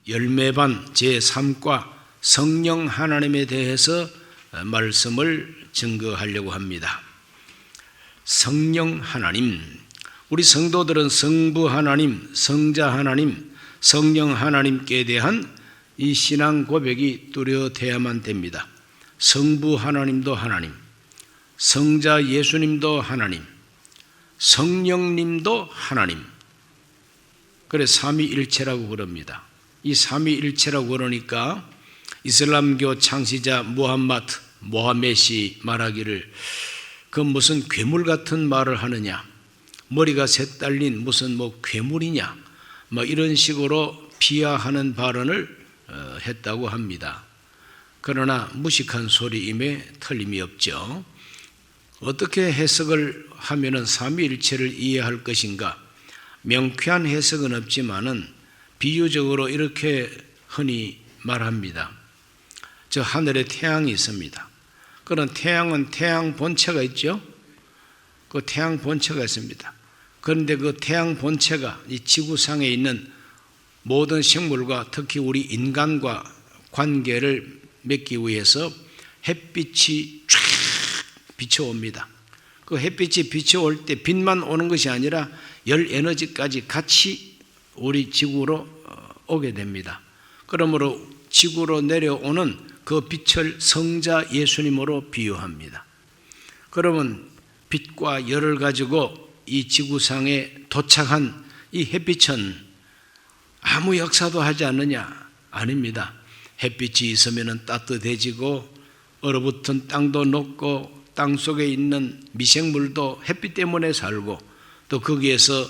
열매반 제3과 성령 하나님에 대해서 말씀을 증거하려고 합니다. 성령 하나님, 우리 성도들은 성부 하나님, 성자 하나님, 성령 하나님께 대한 이 신앙 고백이 뚜렷해야만 됩니다. 성부 하나님도 하나님, 성자 예수님도 하나님, 성령님도 하나님. 그래 삼위일체라고 그럽니다. 이 삼위일체라고 그러니까 이슬람교 창시자 모하메시 말하기를 그 무슨 괴물 같은 말을 하느냐, 머리가 셋 달린 무슨 괴물이냐, 이런 식으로 비하하는 발언을 했다고 합니다. 그러나 무식한 소리임에 틀림이 없죠. 어떻게 해석을 하면은 삼위일체를 이해할 것인가? 명쾌한 해석은 없지만은 비유적으로 이렇게 흔히 말합니다. 저 하늘에 태양이 있습니다. 그런 태양은 태양 본체가 있죠. 그 태양 본체가 있습니다. 그런데 그 태양 본체가 이 지구상에 있는 모든 생물과 특히 우리 인간과 관계를 맺기 위해서 햇빛이 쫙 비춰옵니다. 그 햇빛이 비춰올 때 빛만 오는 것이 아니라 열 에너지까지 같이 우리 지구로 오게 됩니다. 그러므로 지구로 내려오는 그 빛을 성자 예수님으로 비유합니다. 그러면 빛과 열을 가지고 이 지구상에 도착한 이 햇빛은 아무 역사도 하지 않느냐? 아닙니다. 햇빛이 있으면 따뜻해지고 얼어붙은 땅도 녹고 땅 속에 있는 미생물도 햇빛 때문에 살고 또 거기에서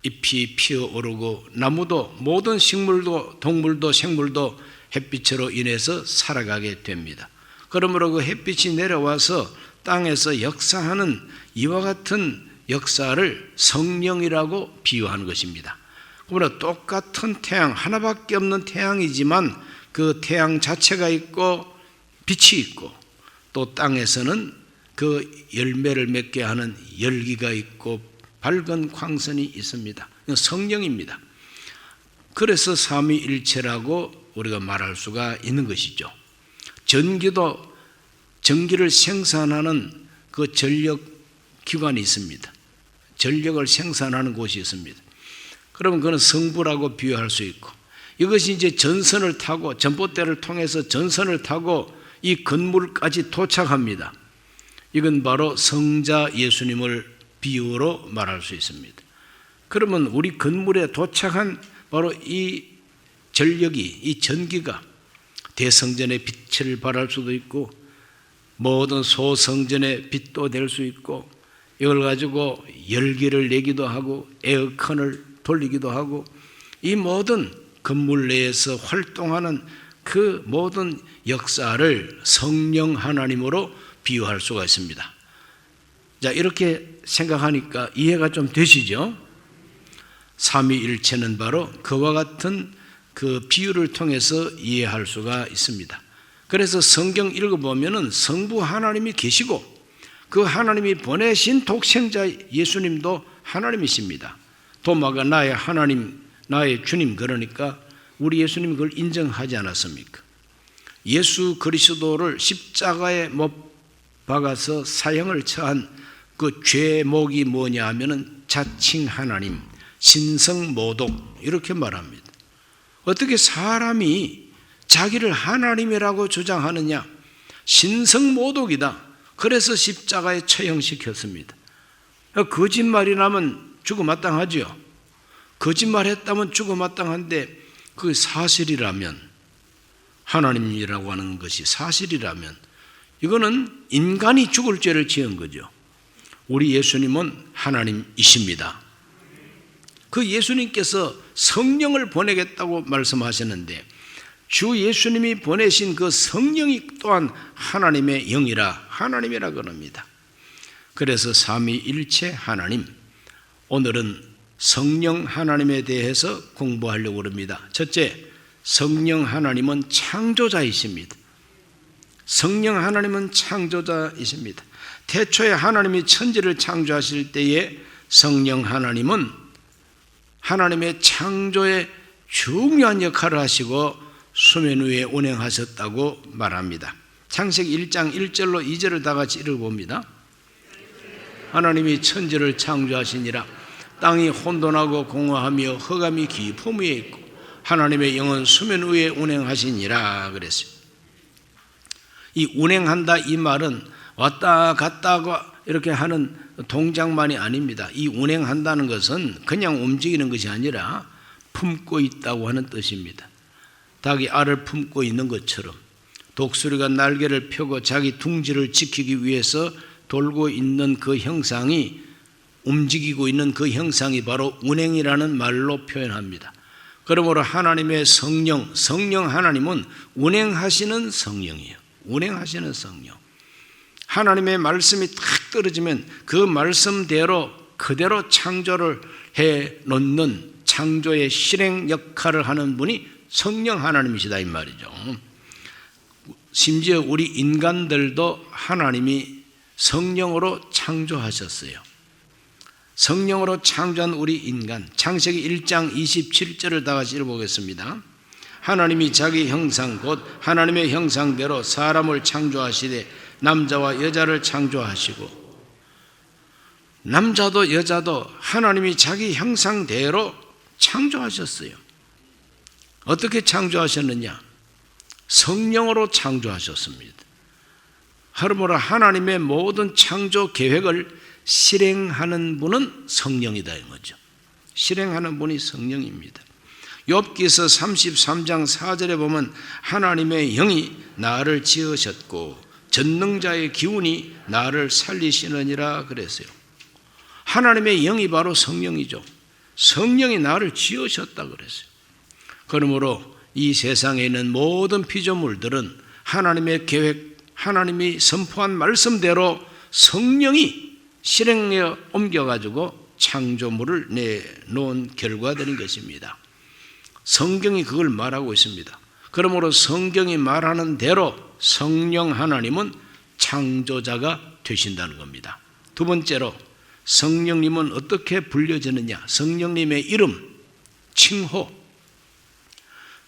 잎이 피어오르고 나무도 모든 식물도 동물도 생물도 햇빛으로 인해서 살아가게 됩니다. 그러므로 그 햇빛이 내려와서 땅에서 역사하는 이와 같은 역사를 성령이라고 비유하는 것입니다. 그러나 똑같은 태양, 하나밖에 없는 태양이지만 그 태양 자체가 있고 빛이 있고 또 땅에서는 그 열매를 맺게 하는 열기가 있고 밝은 광선이 있습니다. 성령입니다. 그래서 삼위일체라고 우리가 말할 수가 있는 것이죠. 전기를 생산하는 그 전력 기관이 있습니다. 전력을 생산하는 곳이 있습니다. 그러면 그건 성부라고 비유할 수 있고 이것이 이제 전선을 타고 전봇대를 통해서 전선을 타고 이 건물까지 도착합니다. 이건 바로 성자 예수님을 비유로 말할 수 있습니다. 그러면 우리 건물에 도착한 바로 이 전력이, 이 전기가 대성전의 빛을 발할 수도 있고 모든 소성전의 빛도 될 수 있고 이걸 가지고 열기를 내기도 하고 에어컨을 돌리기도 하고 이 모든 건물 내에서 활동하는 그 모든 역사를 성령 하나님으로 비유할 수가 있습니다. 자, 이렇게 생각하니까 이해가 좀 되시죠? 삼위일체는 바로 그와 같은 그 비유를 통해서 이해할 수가 있습니다. 그래서 성경 읽어보면은 성부 하나님이 계시고 그 하나님이 보내신 독생자 예수님도 하나님이십니다. 도마가 나의 하나님, 나의 주님 그러니까 우리 예수님이 그걸 인정하지 않았습니까? 예수 그리스도를 십자가에 못 박아서 사형을 처한 그 죄목이 뭐냐 하면은 자칭 하나님, 신성모독 이렇게 말합니다. 어떻게 사람이 자기를 하나님이라고 주장하느냐? 신성모독이다. 그래서 십자가에 처형시켰습니다. 거짓말이 나면 죽어마땅하죠. 거짓말했다면 죽어마땅한데 그 사실이라면, 하나님이라고 하는 것이 사실이라면 이거는 인간이 죽을 죄를 지은 거죠. 우리 예수님은 하나님이십니다. 그 예수님께서 성령을 보내겠다고 말씀하셨는데 주 예수님이 보내신 그 성령이 또한 하나님의 영이라 하나님이라 그럽니다. 그래서 삼위일체 하나님, 오늘은 성령 하나님에 대해서 공부하려고 합니다. 첫째, 성령 하나님은 창조자이십니다. 성령 하나님은 창조자이십니다. 태초에 하나님이 천지를 창조하실 때에 성령 하나님은 하나님의 창조의 중요한 역할을 하시고 수면 위에 운행하셨다고 말합니다. 창세기 1장 1절로 2절을 다 같이 읽어봅니다. 하나님이 천지를 창조하시니라. 땅이 혼돈하고 공허하며 흑암이 깊음 위에 있고 하나님의 영은 수면 위에 운행하시니라 그랬어요. 이 운행한다 이 말은 왔다 갔다 이렇게 하는 동작만이 아닙니다. 이 운행한다는 것은 그냥 움직이는 것이 아니라 품고 있다고 하는 뜻입니다. 닭이 알을 품고 있는 것처럼 독수리가 날개를 펴고 자기 둥지를 지키기 위해서 돌고 있는 그 형상이, 움직이고 있는 그 형상이 바로 운행이라는 말로 표현합니다. 그러므로 하나님의 성령 하나님은 운행하시는 성령이에요. 운행하시는 성령. 하나님의 말씀이 탁 떨어지면 그 말씀대로 그대로 창조를 해 놓는 창조의 실행 역할을 하는 분이 성령 하나님이시다 이 말이죠. 심지어 우리 인간들도 하나님이 성령으로 창조하셨어요. 성령으로 창조한 우리 인간, 창세기 1장 27절을 다 같이 읽어보겠습니다. 하나님이 자기 형상 곧 하나님의 형상대로 사람을 창조하시되 남자와 여자를 창조하시고, 남자도 여자도 하나님이 자기 형상대로 창조하셨어요. 어떻게 창조하셨느냐? 성령으로 창조하셨습니다. 그러므로 하나님의 모든 창조 계획을 실행하는 분은 성령이다 이 거죠. 실행하는 분이 성령입니다. 욥기서 33장 4절에 보면 하나님의 영이 나를 지으셨고 전능자의 기운이 나를 살리시느니라 그랬어요. 하나님의 영이 바로 성령이죠. 성령이 나를 지으셨다 그랬어요. 그러므로 이 세상에 있는 모든 피조물들은 하나님의 계획, 하나님이 선포한 말씀대로 성령이 실행에 옮겨가지고 창조물을 내놓은 결과들인 것입니다. 성경이 그걸 말하고 있습니다. 그러므로 성경이 말하는 대로 성령 하나님은 창조자가 되신다는 겁니다. 두 번째로 성령님은 어떻게 불려지느냐? 성령님의 이름, 칭호.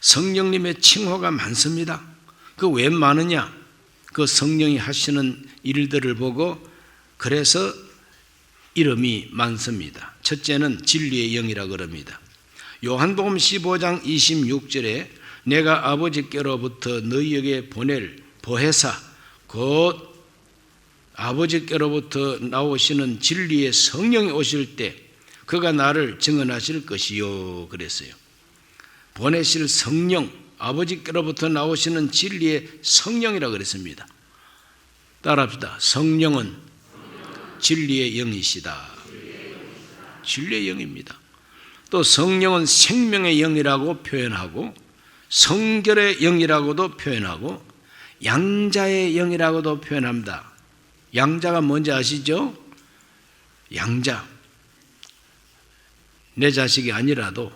성령님의 칭호가 많습니다. 그 왜 많으냐? 그 성령이 하시는 일들을 보고 그래서 이름이 많습니다. 첫째는 진리의 영이라 그럽니다. 요한복음 15장 26절에 내가 아버지께로부터 너희에게 보낼 보혜사 곧 아버지께로부터 나오시는 진리의 성령이 오실 때 그가 나를 증언하실 것이요 그랬어요. 보내실 성령, 아버지께로부터 나오시는 진리의 성령이라 그랬습니다. 따라합시다. 성령은 진리의 영이시다. 진리의 영입니다. 또 성령은 생명의 영이라고 표현하고 성결의 영이라고도 표현하고 양자의 영이라고도 표현합니다. 양자가 뭔지 아시죠? 양자. 내 자식이 아니라도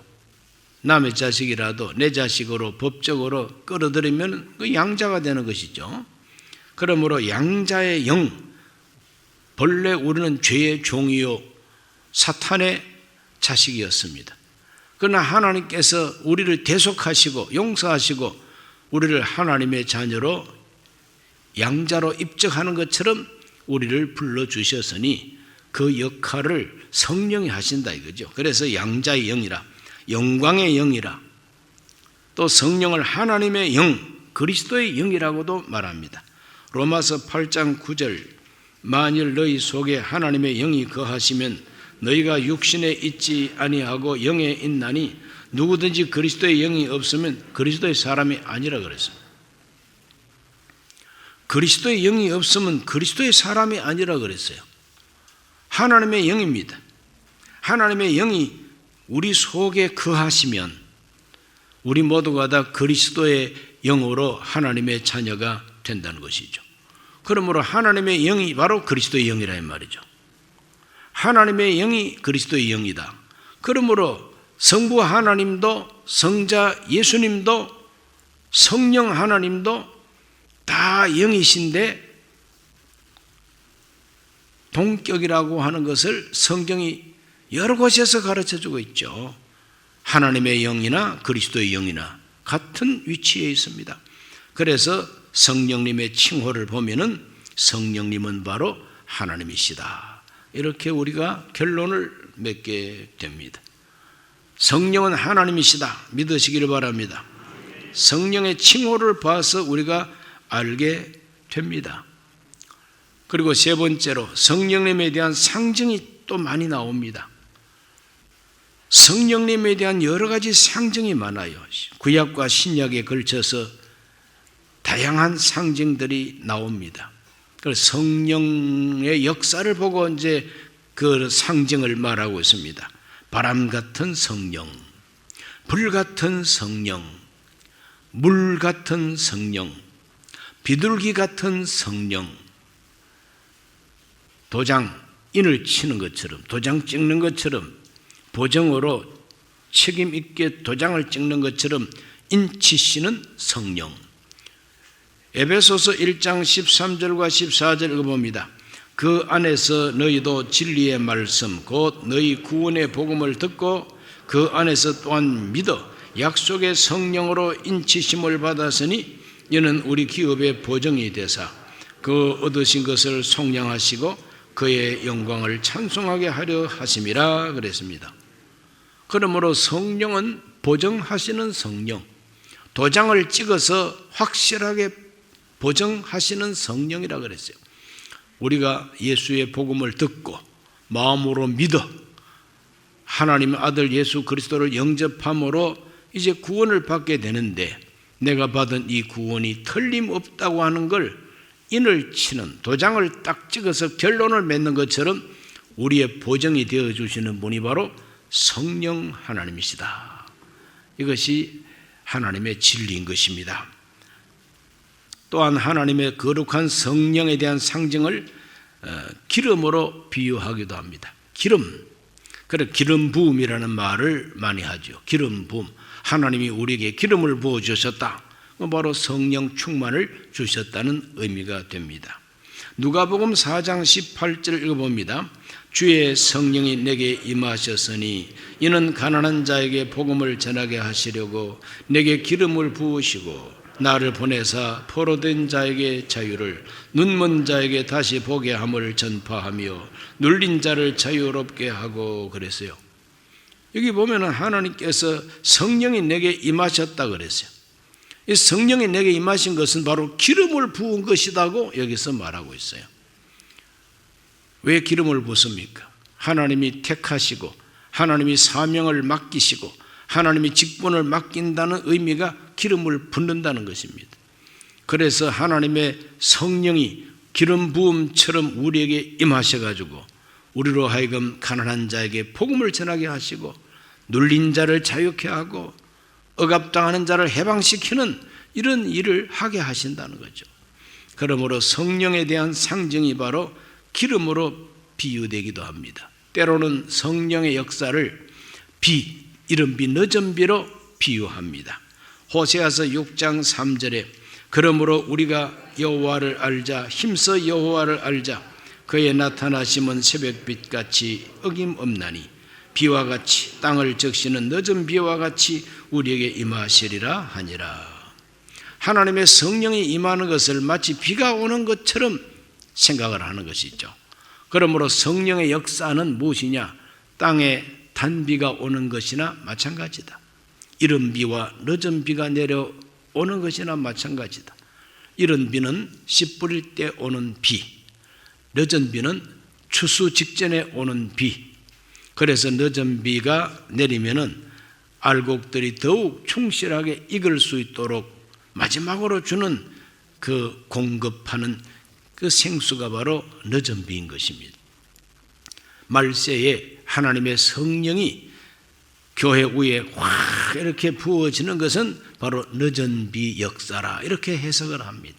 남의 자식이라도 내 자식으로 법적으로 끌어들이면 그 양자가 되는 것이죠. 그러므로 양자의 영, 본래 우리는 죄의 종이요 사탄의 자식이었습니다. 그러나 하나님께서 우리를 대속하시고 용서하시고 우리를 하나님의 자녀로 양자로 입적하는 것처럼 우리를 불러주셨으니 그 역할을 성령이 하신다 이거죠. 그래서 양자의 영이라, 영광의 영이라, 또 성령을 하나님의 영, 그리스도의 영이라고도 말합니다. 로마서 8장 9절 만일 너희 속에 하나님의 영이 거하시면 너희가 육신에 있지 아니하고 영에 있나니 누구든지 그리스도의 영이 없으면 그리스도의 사람이 아니라 그랬습니다. 그리스도의 영이 없으면 그리스도의 사람이 아니라 그랬어요. 하나님의 영입니다. 하나님의 영이 우리 속에 거하시면 우리 모두가 다 그리스도의 영으로 하나님의 자녀가 된다는 것이죠. 그러므로 하나님의 영이 바로 그리스도의 영이라는 말이죠. 하나님의 영이 그리스도의 영이다. 그러므로 성부 하나님도 성자 예수님도 성령 하나님도 다 영이신데 동격이라고 하는 것을 성경이 여러 곳에서 가르쳐주고 있죠. 하나님의 영이나 그리스도의 영이나 같은 위치에 있습니다. 그래서 성령님의 칭호를 보면은 성령님은 바로 하나님이시다. 이렇게 우리가 결론을 맺게 됩니다. 성령은 하나님이시다. 믿으시기를 바랍니다. 성령의 칭호를 봐서 우리가 알게 됩니다. 그리고 세 번째로 성령님에 대한 상징이 또 많이 나옵니다. 성령님에 대한 여러 가지 상징이 많아요. 구약과 신약에 걸쳐서 다양한 상징들이 나옵니다. 그래서 성령의 역사를 보고 이제 그 상징을 말하고 있습니다. 바람 같은 성령, 불 같은 성령, 물 같은 성령, 비둘기 같은 성령, 도장인을 치는 것처럼, 도장 찍는 것처럼, 보정으로 책임 있게 도장을 찍는 것처럼 인치시는 성령. 에베소서 1장 13절과 14절 읽어봅니다. 그 안에서 너희도 진리의 말씀 곧 너희 구원의 복음을 듣고 그 안에서 또한 믿어 약속의 성령으로 인치심을 받았으니 이는 우리 기업의 보정이 되사 그 얻으신 것을 속량하시고 그의 영광을 찬송하게 하려 하심이라 그랬습니다. 그러므로 성령은 보정하시는 성령, 도장을 찍어서 확실하게 보정하시는 성령이라 그랬어요. 우리가 예수의 복음을 듣고 마음으로 믿어 하나님의 아들 예수 그리스도를 영접함으로 이제 구원을 받게 되는데, 내가 받은 이 구원이 틀림없다고 하는 걸 인을 치는, 도장을 딱 찍어서 결론을 맺는 것처럼 우리의 보정이 되어주시는 분이 바로 성령 하나님이시다. 이것이 하나님의 진리인 것입니다. 또한 하나님의 거룩한 성령에 대한 상징을 기름으로 비유하기도 합니다. 기름, 그래 기름 부음이라는 말을 많이 하죠. 기름 부음, 하나님이 우리에게 기름을 부어 주셨다. 바로 성령 충만을 주셨다는 의미가 됩니다. 누가복음 4장 18절 읽어봅니다. 주의 성령이 내게 임하셨으니 이는 가난한 자에게 복음을 전하게 하시려고 내게 기름을 부으시고 나를 보내사 포로된 자에게 자유를, 눈먼 자에게 다시 보게 함을 전파하며 눌린 자를 자유롭게 하고 그랬어요. 여기 보면 하나님께서 성령이 내게 임하셨다 그랬어요. 이 성령이 내게 임하신 것은 바로 기름을 부은 것이라고 여기서 말하고 있어요. 왜 기름을 붓습니까? 하나님이 택하시고 하나님이 사명을 맡기시고 하나님이 직분을 맡긴다는 의미가 기름을 붓는다는 것입니다. 그래서 하나님의 성령이 기름 부음처럼 우리에게 임하셔가지고 우리로 하여금 가난한 자에게 복음을 전하게 하시고 눌린 자를 자유케 하고 억압당하는 자를 해방시키는 이런 일을 하게 하신다는 거죠. 그러므로 성령에 대한 상징이 바로 기름으로 비유되기도 합니다. 때로는 성령의 역사를 비, 이른 비, 늦은 비로 비유합니다. 호세아서 6장 3절에 그러므로 우리가 여호와를 알자, 힘써 여호와를 알자. 그의 나타나심은 새벽빛같이 어김없나니 비와 같이 땅을 적시는 늦은 비와 같이 우리에게 임하시리라 하니라. 하나님의 성령이 임하는 것을 마치 비가 오는 것처럼 생각을 하는 것이죠. 그러므로 성령의 역사는 무엇이냐? 땅에 단비가 오는 것이나 마찬가지다. 이른 비와 늦은 비가 내려오는 것이나 마찬가지다. 이른 비는 씨 뿌릴 때 오는 비, 늦은 비는 추수 직전에 오는 비. 그래서 늦은 비가 내리면은 알곡들이 더욱 충실하게 익을 수 있도록 마지막으로 주는 그 공급하는 그 생수가 바로 늦은 비인 것입니다. 말세에 하나님의 성령이 교회 위에 확 이렇게 부어지는 것은 바로 늦은 비 역사라, 이렇게 해석을 합니다.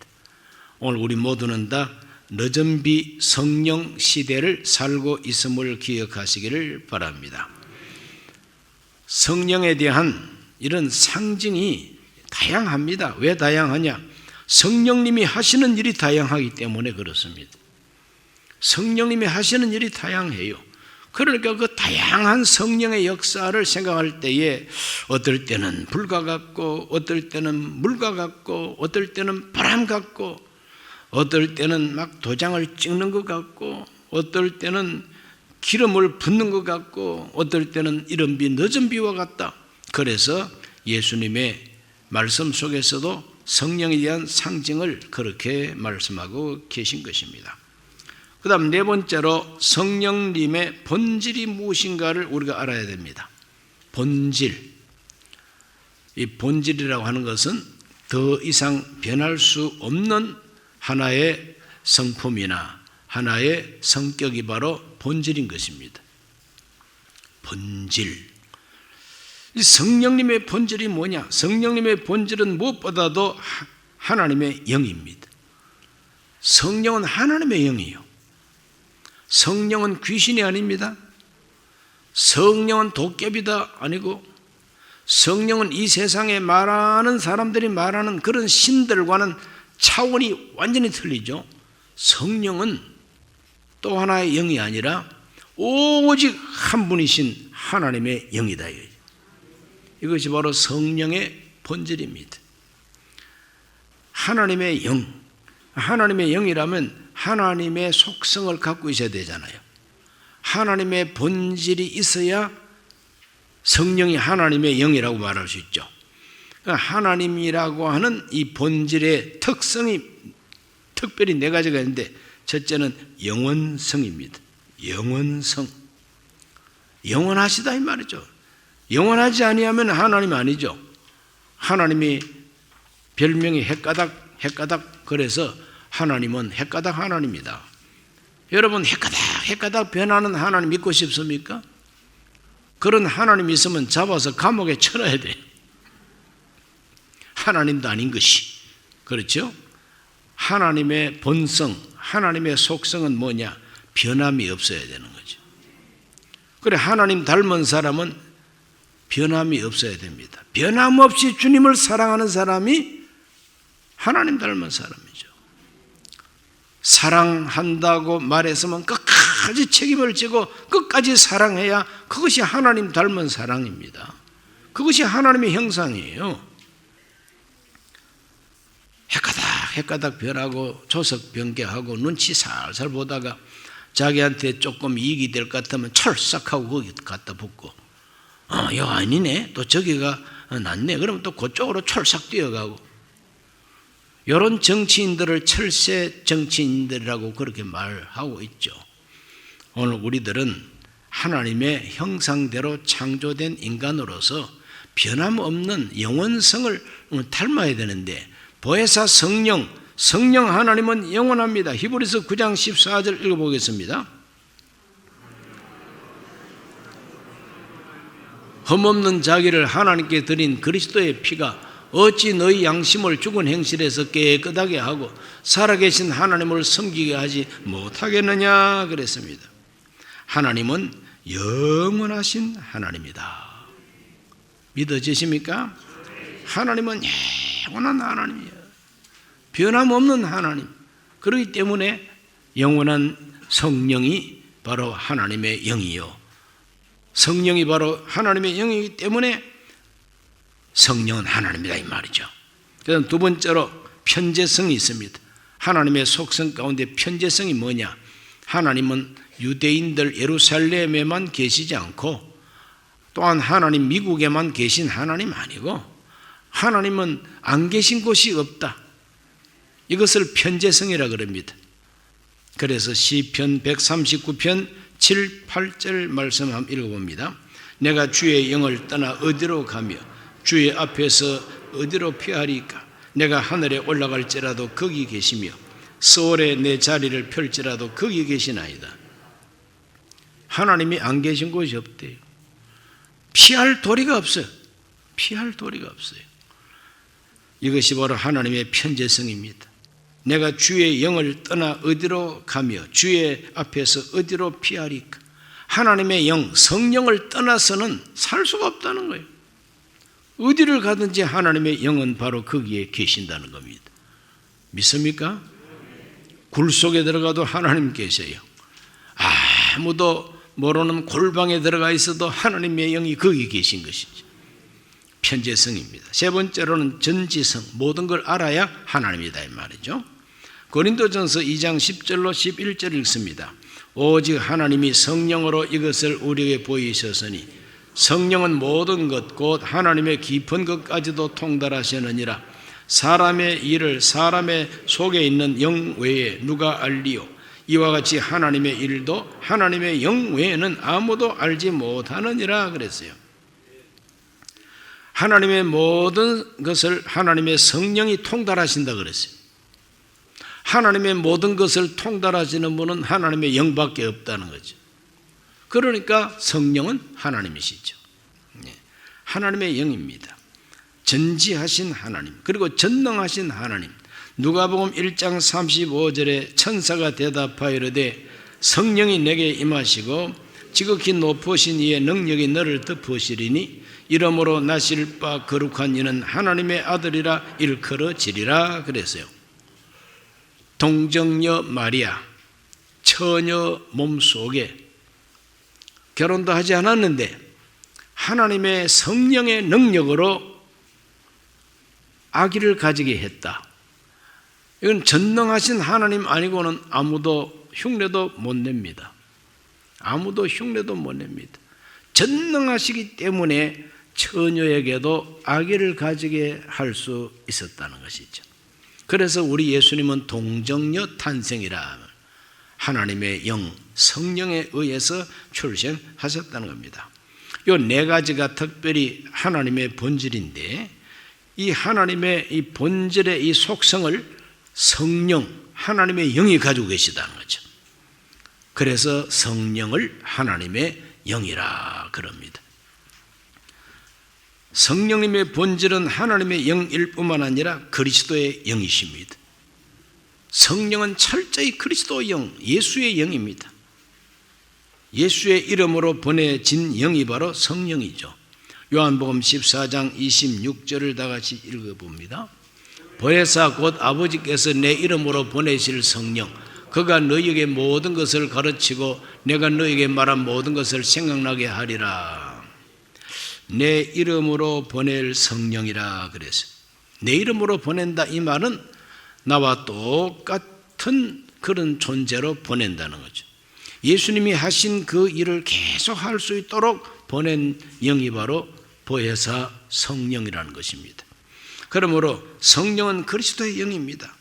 오늘 우리 모두는 다 늦은 비 성령 시대를 살고 있음을 기억하시기를 바랍니다. 성령에 대한 이런 상징이 다양합니다. 왜 다양하냐? 성령님이 하시는 일이 다양하기 때문에 그렇습니다. 성령님이 하시는 일이 다양해요. 그러니까 그 다양한 성령의 역사를 생각할 때에 어떨 때는 불과 같고, 어떨 때는 물과 같고, 어떨 때는 바람 같고, 어떨 때는 막 도장을 찍는 것 같고, 어떨 때는 기름을 붓는 것 같고, 어떨 때는 이른 비 늦은 비와 같다. 그래서 예수님의 말씀 속에서도 성령에 대한 상징을 그렇게 말씀하고 계신 것입니다. 그 다음 네 번째로 성령님의 본질이 무엇인가를 우리가 알아야 됩니다. 본질. 이 본질이라고 하는 것은 더 이상 변할 수 없는 하나의 성품이나 하나의 성격이 바로 본질인 것입니다. 본질. 이 성령님의 본질이 뭐냐? 성령님의 본질은 무엇보다도 하나님의 영입니다. 성령은 하나님의 영이에요. 성령은 귀신이 아닙니다. 성령은 도깨비다 아니고, 성령은 이 세상에 말하는 사람들이 말하는 그런 신들과는 차원이 완전히 틀리죠. 성령은 또 하나의 영이 아니라 오직 한 분이신 하나님의 영이다. 이것이 바로 성령의 본질입니다. 하나님의 영, 하나님의 영이라면 하나님의 속성을 갖고 있어야 되잖아요. 하나님의 본질이 있어야 성령이 하나님의 영이라고 말할 수 있죠. 하나님이라고 하는 이 본질의 특성이 특별히 네 가지가 있는데, 첫째는 영원성입니다. 영원성. 영원하시다 이 말이죠. 영원하지 아니하면 하나님 아니죠. 하나님이 별명이 헷가닥 그래서 하나님은 헷가닥 하나님이다. 여러분 헷가닥 변하는 하나님 믿고 싶습니까? 그런 하나님 있으면 잡아서 감옥에 쳐넣어야 돼요. 하나님도 아닌 것이. 그렇죠? 하나님의 본성, 하나님의 속성은 뭐냐? 변함이 없어야 되는 거죠. 그래, 하나님 닮은 사람은 변함이 없어야 됩니다. 변함없이 주님을 사랑하는 사람이 하나님 닮은 사람이죠. 사랑한다고 말했으면 끝까지 책임을 지고 끝까지 사랑해야 그것이 하나님 닮은 사랑입니다. 그것이 하나님의 형상이에요. 헷가닥 변하고 조석변개하고 눈치 살살 보다가 자기한테 조금 이익이 될 것 같으면 철썩하고 거기 갖다 붙고, 이거 아니네, 또 저기가 낫네, 그러면 또 그쪽으로 철썩 뛰어가고, 이런 정치인들을 철새 정치인들이라고 그렇게 말하고 있죠. 오늘 우리들은 하나님의 형상대로 창조된 인간으로서 변함없는 영원성을 닮아야 되는데, 보혜사 성령 하나님은 영원합니다. 히브리서 9장 14절 읽어보겠습니다. 흠없는 자기를 하나님께 드린 그리스도의 피가 어찌 너희 양심을 죽은 행실에서 깨끗하게 하고 살아계신 하나님을 섬기게 하지 못하겠느냐 그랬습니다. 하나님은 영원하신 하나님이다. 믿어지십니까? 하나님은 영원한 하나님이에요. 변함없는 하나님. 그렇기 때문에 영원한 성령이 바로 하나님의 영이요, 성령이 바로 하나님의 영이기 때문에 성령은 하나님이다 이 말이죠. 그다음 두 번째로 편재성이 있습니다. 하나님의 속성 가운데 편재성이 뭐냐? 하나님은 유대인들 예루살렘에만 계시지 않고 또한 하나님 미국에만 계신 하나님 아니고 하나님은 안 계신 곳이 없다. 이것을 편재성이라 그럽니다. 그래서 시편 139편 7, 8절 말씀 한번 읽어봅니다. 내가 주의 영을 떠나 어디로 가며 주의 앞에서 어디로 피하리까? 내가 하늘에 올라갈지라도 거기 계시며 서울에 내 자리를 펼지라도 거기 계시나이다. 하나님이 안 계신 곳이 없대요. 피할 도리가 없어요. 피할 도리가 없어요. 이것이 바로 하나님의 편재성입니다. 내가 주의 영을 떠나 어디로 가며 주의 앞에서 어디로 피하리까? 하나님의 영, 성령을 떠나서는 살 수가 없다는 거예요. 어디를 가든지 하나님의 영은 바로 거기에 계신다는 겁니다. 믿습니까? 굴 속에 들어가도 하나님 계세요. 아무도 모르는 골방에 들어가 있어도 하나님의 영이 거기 계신 것이죠. 편재성입니다. 세 번째로는 전지성, 모든 걸 알아야 하나님이다 이 말이죠. 고린도전서 2장 10절로 11절 읽습니다. 오직 하나님이 성령으로 이것을 우리에게 보이셨으니 성령은 모든 것 곧 하나님의 깊은 것까지도 통달하시느니라. 사람의 일을 사람의 속에 있는 영 외에 누가 알리요? 이와 같이 하나님의 일도 하나님의 영 외에는 아무도 알지 못하느니라 그랬어요. 하나님의 모든 것을 하나님의 성령이 통달하신다 그랬어요. 하나님의 모든 것을 통달하시는 분은 하나님의 영밖에 없다는 거죠. 그러니까 성령은 하나님이시죠. 하나님의 영입니다. 전지하신 하나님, 그리고 전능하신 하나님. 누가복음 1장 35절에 천사가 대답하여 이르되 성령이 내게 임하시고 지극히 높으신 이의 능력이 너를 덮으시리니 이러므로 나실 바 거룩한 이는 하나님의 아들이라 일컬어지리라 그랬어요. 동정녀 마리아, 처녀 몸속에 결혼도 하지 않았는데 하나님의 성령의 능력으로 아기를 가지게 했다. 이건 전능하신 하나님 아니고는 아무도 흉내도 못 냅니다. 아무도 흉내도 못 냅니다. 전능하시기 때문에 처녀에게도 아기를 가지게 할 수 있었다는 것이죠. 그래서 우리 예수님은 동정녀 탄생이라 하나님의 영, 성령에 의해서 출생하셨다는 겁니다. 이 네 가지가 특별히 하나님의 본질인데 이 하나님의 이 본질의 이 속성을 성령, 하나님의 영이 가지고 계시다는 거죠. 그래서 성령을 하나님의 영이라 그럽니다. 성령님의 본질은 하나님의 영일 뿐만 아니라 그리스도의 영이십니다. 성령은 철저히 그리스도 영, 예수의 영입니다. 예수의 이름으로 보내진 영이 바로 성령이죠. 요한복음 14장 26절을 다 같이 읽어봅니다. 보혜사 곧 아버지께서 내 이름으로 보내실 성령, 그가 너희에게 모든 것을 가르치고 내가 너희에게 말한 모든 것을 생각나게 하리라. 내 이름으로 보낼 성령이라 그랬어요. 내 이름으로 보낸다 이 말은 나와 똑같은 그런 존재로 보낸다는 거죠. 예수님이 하신 그 일을 계속 할 수 있도록 보낸 영이 바로 보혜사 성령이라는 것입니다. 그러므로 성령은 그리스도의 영입니다.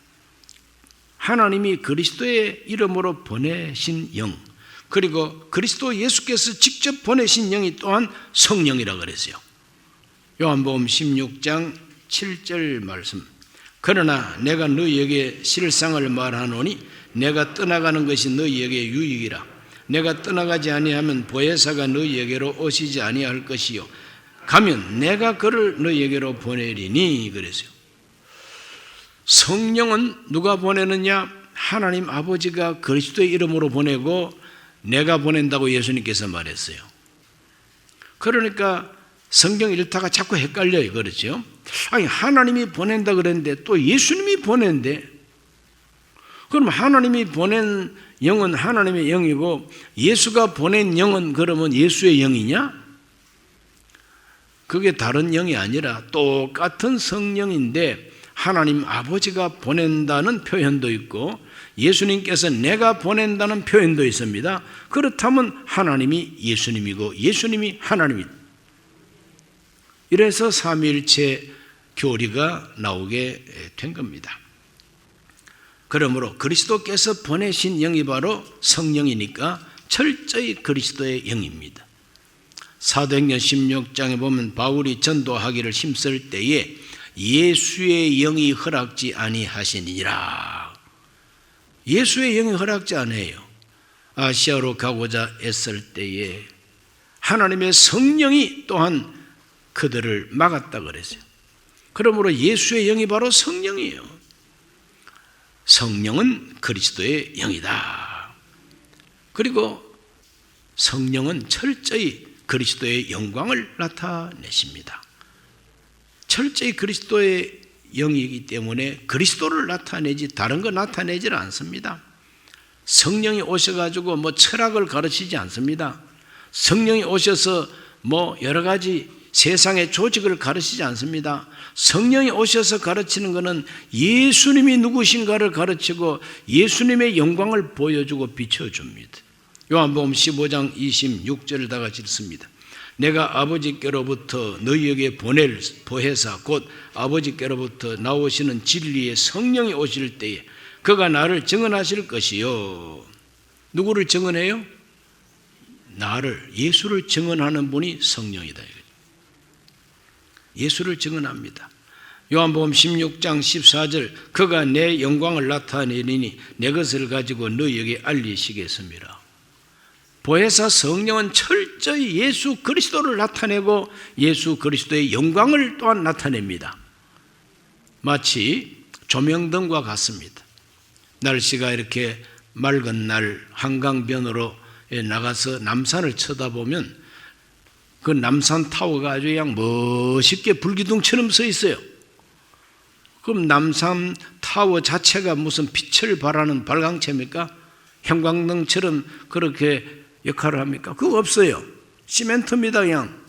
하나님이 그리스도의 이름으로 보내신 영, 그리고 그리스도 예수께서 직접 보내신 영이 또한 성령이라고 그랬어요. 요한복음 16장 7절 말씀. 그러나 내가 너희에게 실상을 말하노니 내가 떠나가는 것이 너희에게 유익이라. 내가 떠나가지 아니하면 보혜사가 너희에게로 오시지 아니할 것이요 가면 내가 그를 너희에게로 보내리니 그랬어요. 성령은 누가 보내느냐? 하나님 아버지가 그리스도의 이름으로 보내고 내가 보낸다고 예수님께서 말했어요. 그러니까 성경 일타가 자꾸 헷갈려요. 그렇죠? 아니 하나님이 보낸다 그랬는데 또 예수님이 보낸대. 그럼 하나님이 보낸 영은 하나님의 영이고 예수가 보낸 영은 그러면 예수의 영이냐? 그게 다른 영이 아니라 똑같은 성령인데 하나님 아버지가 보낸다는 표현도 있고 예수님께서 내가 보낸다는 표현도 있습니다. 그렇다면 하나님이 예수님이고 예수님이 하나님이다. 이래서 삼위일체 교리가 나오게 된 겁니다. 그러므로 그리스도께서 보내신 영이 바로 성령이니까 철저히 그리스도의 영입니다. 사도행전 16장에 보면 바울이 전도하기를 힘쓸 때에 예수의 영이 허락지 아니하시니라. 예수의 영이 허락지 않아요. 아시아로 가고자 애쓸 때에 하나님의 성령이 또한 그들을 막았다 그랬어요. 그러므로 예수의 영이 바로 성령이에요. 성령은 그리스도의 영이다. 그리고 성령은 철저히 그리스도의 영광을 나타내십니다. 철저히 그리스도의 영이기 때문에 그리스도를 나타내지 다른 거 나타내지는 않습니다. 성령이 오셔가지고 뭐 철학을 가르치지 않습니다. 성령이 오셔서 뭐 여러 가지 세상의 조직을 가르치지 않습니다. 성령이 오셔서 가르치는 것은 예수님이 누구신가를 가르치고 예수님의 영광을 보여주고 비춰줍니다. 요한복음 15장 26절을 다 같이 읽습니다. 내가 아버지께로부터 너희에게 보낼 보혜사 곧 아버지께로부터 나오시는 진리의 성령이 오실 때에 그가 나를 증언하실 것이요. 누구를 증언해요? 나를, 예수를 증언하는 분이 성령이다. 예수를 증언합니다. 요한복음 16장 14절 그가 내 영광을 나타내리니 내 것을 가지고 너희에게 알리시겠습니다. 보혜사 성령은 철저히 예수 그리스도를 나타내고 예수 그리스도의 영광을 또한 나타냅니다. 마치 조명등과 같습니다. 날씨가 이렇게 맑은 날 한강변으로 나가서 남산을 쳐다보면 그 남산 타워가 아주 그냥 멋있게 불기둥처럼 서 있어요. 그럼 남산 타워 자체가 무슨 빛을 발하는 발광체입니까? 형광등처럼 그렇게 역할을 합니까? 그거 없어요. 시멘트입니다 그냥.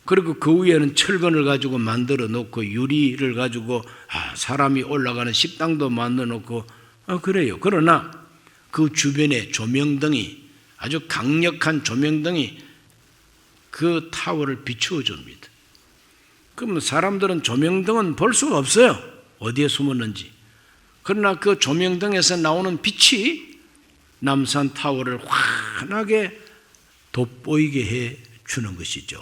그리고 그 위에는 철근을 가지고 만들어 놓고 유리를 가지고 사람이 올라가는 식당도 만들어 놓고 그래요. 그러나 그 주변에 조명등이 아주 강력한 조명등이 그 타워를 비추어 줍니다. 그럼 사람들은 조명등은 볼 수가 없어요. 어디에 숨었는지. 그러나 그 조명등에서 나오는 빛이 남산 타워를 환하게 돋보이게 해 주는 것이죠.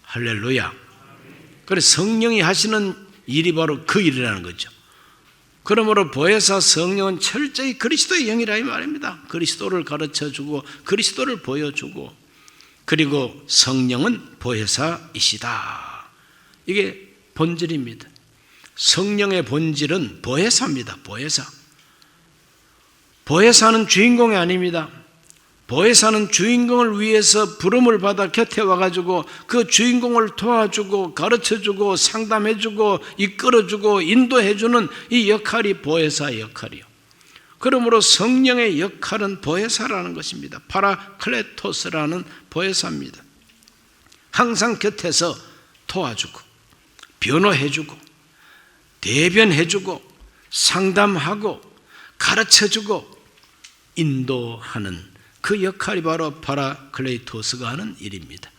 할렐루야. 그래서 성령이 하시는 일이 바로 그 일이라는 거죠. 그러므로 보혜사 성령은 철저히 그리스도의 영이라 이 말입니다. 그리스도를 가르쳐주고 그리스도를 보여주고 그리고 성령은 보혜사이시다. 이게 본질입니다. 성령의 본질은 보혜사입니다. 보혜사. 보혜사는 주인공이 아닙니다. 보혜사는 주인공을 위해서 부름을 받아 곁에 와가지고 그 주인공을 도와주고 가르쳐주고 상담해주고 이끌어주고 인도해주는 이 역할이 보혜사의 역할이요. 그러므로 성령의 역할은 보혜사라는 것입니다. 파라클레토스라는 보혜사입니다. 항상 곁에서 도와주고 변호해주고 대변해주고 상담하고 가르쳐주고 인도하는 그 역할이 바로 파라클레토스가 하는 일입니다.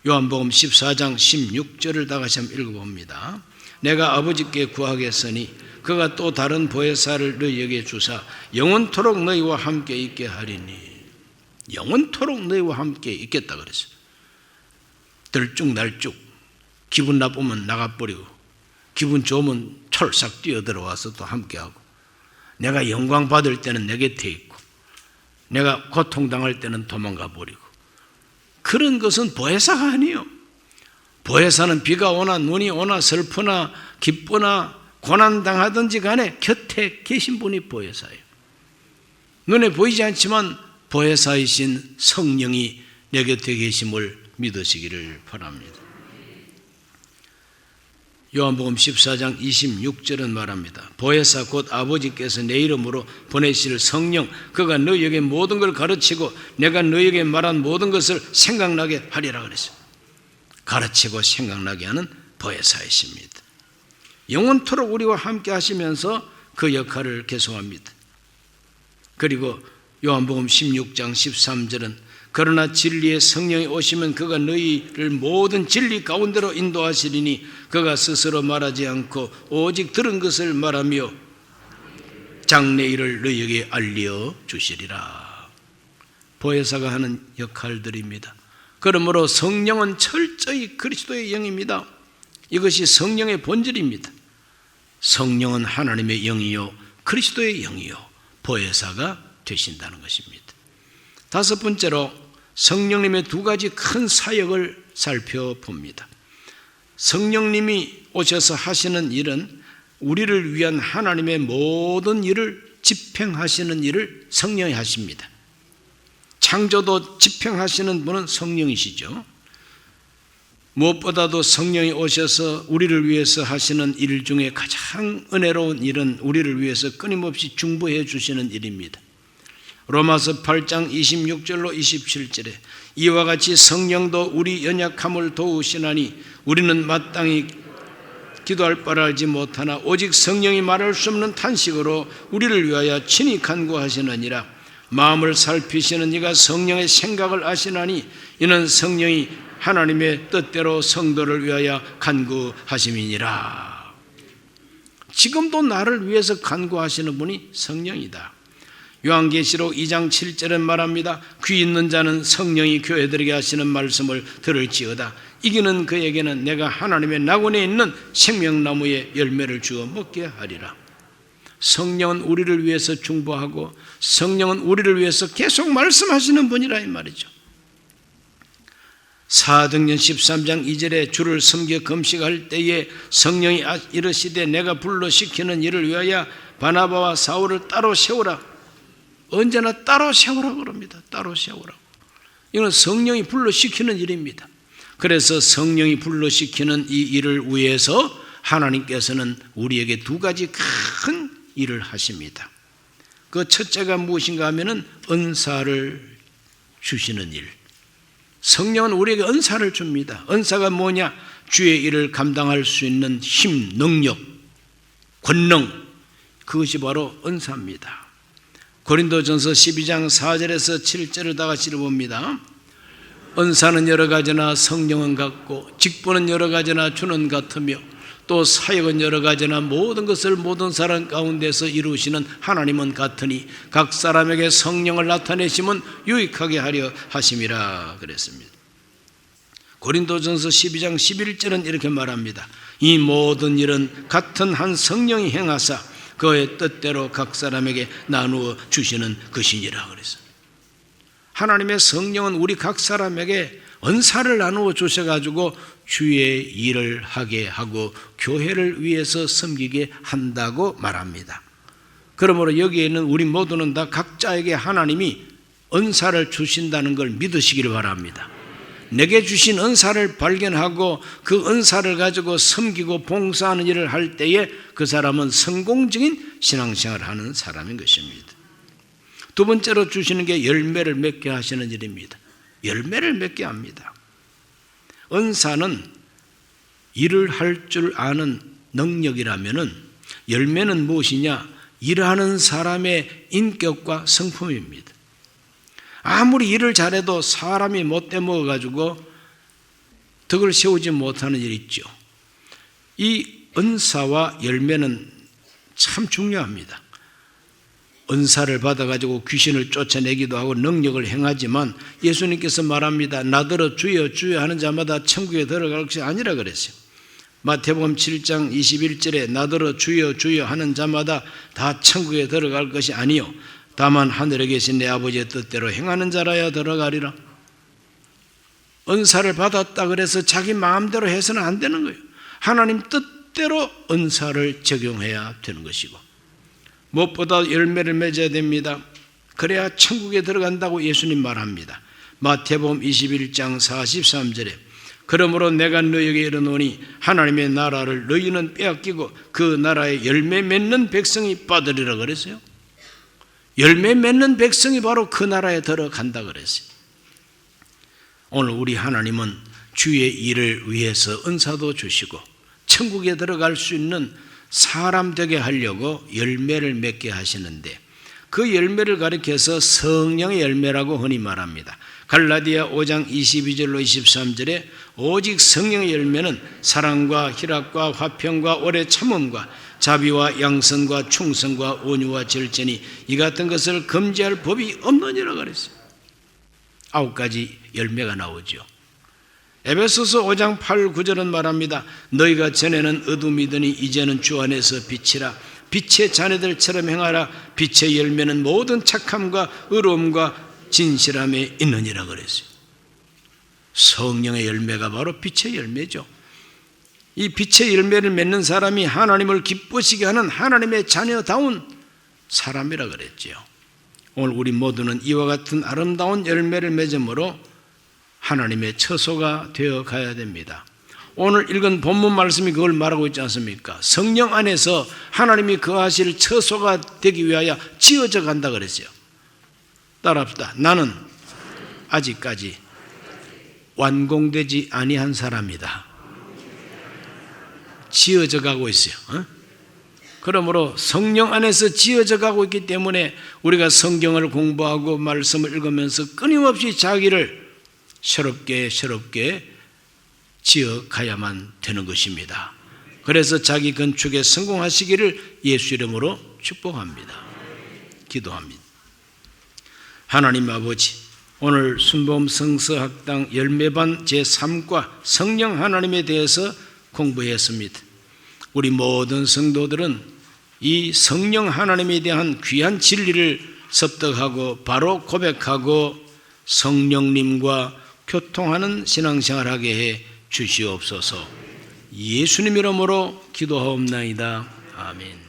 요한복음 14장 16절을 다 같이 한번 읽어봅니다. 내가 아버지께 구하겠으니 그가 또 다른 보혜사를 너희에게 주사 영원토록 너희와 함께 있게 하리니. 영원토록 너희와 함께 있겠다 그랬어요. 들쭉날쭉 기분 나쁘면 나가버리고 기분 좋으면 철싹 뛰어들어와서 또 함께하고 내가 영광 받을 때는 내 곁에 있고 내가 고통당할 때는 도망가 버리고 그런 것은 보혜사가 아니에요. 보혜사는 비가 오나 눈이 오나 슬프나 기쁘나 고난당하든지 간에 곁에 계신 분이 보혜사예요. 눈에 보이지 않지만 보혜사이신 성령이 내 곁에 계심을 믿으시기를 바랍니다. 요한복음 14장 26절은 말합니다. 보혜사 곧 아버지께서 내 이름으로 보내실 성령 그가 너희에게 모든 걸 가르치고 내가 너희에게 말한 모든 것을 생각나게 하리라 그랬어요. 가르치고 생각나게 하는 보혜사이십니다. 영원토록 우리와 함께 하시면서 그 역할을 계속합니다. 그리고 요한복음 16장 13절은 그러나 진리의 성령이 오시면 그가 너희를 모든 진리 가운데로 인도하시리니 그가 스스로 말하지 않고 오직 들은 것을 말하며 장래일을 너희에게 알려주시리라. 보혜사가 하는 역할들입니다. 그러므로 성령은 철저히 그리스도의 영입니다. 이것이 성령의 본질입니다. 성령은 하나님의 영이요 그리스도의 영이요 보혜사가 되신다는 것입니다. 다섯 번째로 성령님의 두 가지 큰 사역을 살펴봅니다. 성령님이 오셔서 하시는 일은 우리를 위한 하나님의 모든 일을 집행하시는 일을 성령이 하십니다. 창조도 집행하시는 분은 성령이시죠. 무엇보다도 성령이 오셔서 우리를 위해서 하시는 일 중에 가장 은혜로운 일은 우리를 위해서 끊임없이 중보해 주시는 일입니다. 로마서 8장 26절로 27절에 이와 같이 성령도 우리 연약함을 도우시나니 우리는 마땅히 기도할 바를 알지 못하나 오직 성령이 말할 수 없는 탄식으로 우리를 위하여 친히 간구하시느니라. 마음을 살피시는 이가 성령의 생각을 아시나니 이는 성령이 하나님의 뜻대로 성도를 위하여 간구하심이니라. 지금도 나를 위해서 간구하시는 분이 성령이다. 요한계시록 2장 7절은 말합니다. 귀 있는 자는 성령이 교회들에게 하시는 말씀을 들을지어다. 이기는 그에게는 내가 하나님의 낙원에 있는 생명나무의 열매를 주어 먹게 하리라. 성령은 우리를 위해서 중보하고 성령은 우리를 위해서 계속 말씀하시는 분이라 이 말이죠. 사도행전 13장 2절에 주를 섬겨 금식할 때에 성령이 이르시되 내가 불러 시키는 일을 위하여 바나바와 사울을 따로 세우라. 언제나 따로 세우라고 그럽니다. 따로 세우라고. 이건 성령이 불러 시키는 일입니다. 그래서 성령이 불러 시키는 이 일을 위해서 하나님께서는 우리에게 두 가지 큰 일을 하십니다. 그 첫째가 무엇인가 하면은 은사를 주시는 일. 성령은 우리에게 은사를 줍니다. 은사가 뭐냐? 주의 일을 감당할 수 있는 힘, 능력, 권능, 그것이 바로 은사입니다. 고린도전서 12장 4절에서 7절을 다 같이 읽어봅니다. 은사는 여러 가지나 성령은 같고 직분은 여러 가지나 주는 같으며 또 사역은 여러 가지나 모든 것을 모든 사람 가운데서 이루시는 하나님은 같으니 각 사람에게 성령을 나타내심은 유익하게 하려 하심이라 그랬습니다. 고린도전서 12장 11절은 이렇게 말합니다. 이 모든 일은 같은 한 성령이 행하사 그의 뜻대로 각 사람에게 나누어 주시는 것이니라 그랬습니다. 하나님의 성령은 우리 각 사람에게 은사를 나누어 주셔가지고 주의 일을 하게 하고 교회를 위해서 섬기게 한다고 말합니다. 그러므로 여기에 있는 우리 모두는 다 각자에게 하나님이 은사를 주신다는 걸 믿으시기를 바랍니다. 내게 주신 은사를 발견하고 그 은사를 가지고 섬기고 봉사하는 일을 할 때에 그 사람은 성공적인 신앙생활을 하는 사람인 것입니다. 두 번째로 주시는 게 열매를 맺게 하시는 일입니다. 열매를 맺게 합니다. 은사는 일을 할 줄 아는 능력이라면은 열매는 무엇이냐? 일하는 사람의 인격과 성품입니다. 아무리 일을 잘해도 사람이 못돼 먹어가지고 덕을 세우지 못하는 일이 있죠. 이 은사와 열매는 참 중요합니다. 은사를 받아가지고 귀신을 쫓아내기도 하고 능력을 행하지만 예수님께서 말합니다. 나더러 주여 주여 하는 자마다 천국에 들어갈 것이 아니라 그랬어요. 마태복음 7장 21절에 나더러 주여 주여 하는 자마다 다 천국에 들어갈 것이 아니요 다만 하늘에 계신 내 아버지의 뜻대로 행하는 자라야 들어가리라. 은사를 받았다 그래서 자기 마음대로 해서는 안 되는 거예요. 하나님 뜻대로 은사를 적용해야 되는 것이고 무엇보다 열매를 맺어야 됩니다. 그래야 천국에 들어간다고 예수님 말합니다. 마태복음 21장 43절에 그러므로 내가 너희에게 이르노니 하나님의 나라를 너희는 빼앗기고 그 나라에 열매 맺는 백성이 받으리라 그랬어요. 열매 맺는 백성이 바로 그 나라에 들어간다 그랬어요. 오늘 우리 하나님은 주의 일을 위해서 은사도 주시고 천국에 들어갈 수 있는 사람 되게 하려고 열매를 맺게 하시는데 그 열매를 가리켜서 성령의 열매라고 흔히 말합니다. 갈라디아 5장 22절로 23절에 오직 성령의 열매는 사랑과 희락과 화평과 오래 참음과 자비와 양선과 충성과 온유와 절제니 이 같은 것을 금지할 법이 없느니라 그랬어요. 9가지 열매가 나오죠. 에베소서 5장 8, 9절은 말합니다. 너희가 전에는 어둠이더니 이제는 주 안에서 빛이라. 빛의 자녀들처럼 행하라. 빛의 열매는 모든 착함과 의로움과 진실함에 있느니라 그랬어요. 성령의 열매가 바로 빛의 열매죠. 이 빛의 열매를 맺는 사람이 하나님을 기쁘시게 하는 하나님의 자녀다운 사람이라 그랬죠. 오늘 우리 모두는 이와 같은 아름다운 열매를 맺음으로 하나님의 처소가 되어 가야 됩니다. 오늘 읽은 본문 말씀이 그걸 말하고 있지 않습니까? 성령 안에서 하나님이 거하실 처소가 되기 위하여 지어져 간다 그랬어요. 따라합시다. 나는 아직까지 완공되지 아니한 사람이다. 지어져 가고 있어요. 그러므로 성령 안에서 지어져 가고 있기 때문에 우리가 성경을 공부하고 말씀을 읽으면서 끊임없이 자기를 새롭게 지어 가야만 되는 것입니다. 그래서 자기 건축에 성공하시기를 예수 이름으로 축복합니다. 기도합니다. 하나님 아버지, 오늘 순복음 성서학당 열매반 제3과 성령 하나님에 대해서 공부했습니다. 우리 모든 성도들은 이 성령 하나님에 대한 귀한 진리를 습득하고 바로 고백하고 성령님과 교통하는 신앙생활하게 해 주시옵소서. 예수님 이름으로 기도하옵나이다. 아멘.